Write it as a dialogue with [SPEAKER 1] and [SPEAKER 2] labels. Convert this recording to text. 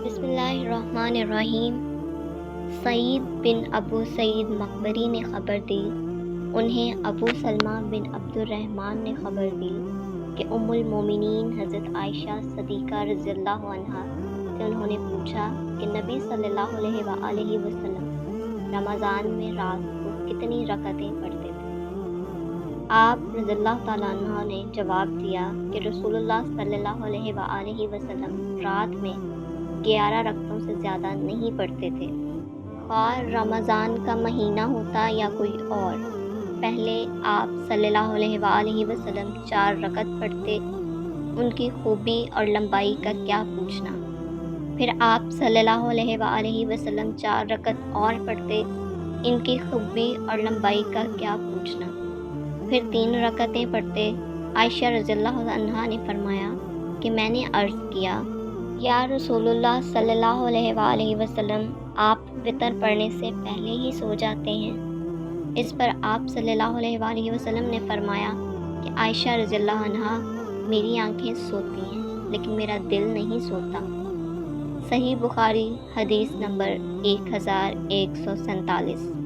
[SPEAKER 1] بسم اللہ الرحمن الرحیم۔ سعید بن ابو سعید مقبری نے خبر دی، انہیں ابو سلمہ بن عبد الرحمن نے خبر دی کہ ام المومنین حضرت عائشہ صدیقہ رضی اللہ عنہا سے انہوں نے پوچھا کہ نبی صلی اللہ علیہ وآلہ وسلم رمضان میں رات کو کتنی رکعتیں پڑھتے تھے؟ آپ رضی اللہ تعالیٰ عنہ نے جواب دیا کہ رسول اللہ صلی اللہ علیہ وآلہ وسلم رات میں 11 رکعتوں سے زیادہ نہیں پڑھتے تھے، خواہ رمضان کا مہینہ ہوتا یا کوئی اور۔ پہلے آپ صلی اللہ علیہ وآلہ وسلم 4 رکعت پڑھتے، ان کی خوبی اور لمبائی کا کیا پوچھنا۔ پھر آپ صلی اللہ علیہ وآلہ وسلم 4 رکعت اور پڑھتے، ان کی خوبی اور لمبائی کا کیا پوچھنا۔ پھر 3 رکعتیں پڑھتے۔ عائشہ رضی اللہ عنہا نے فرمایا کہ میں نے عرض کیا، یا رسول اللہ صلی اللہ علیہ وآلہ وسلم، آپ وطر پڑھنے سے پہلے ہی سو جاتے ہیں؟ اس پر آپ صلی اللہ علیہ وآلہ وسلم نے فرمایا کہ عائشہ رضی اللہ عنہا، میری آنکھیں سوتی ہیں لیکن میرا دل نہیں سوتا۔ صحیح بخاری حدیث نمبر 1147۔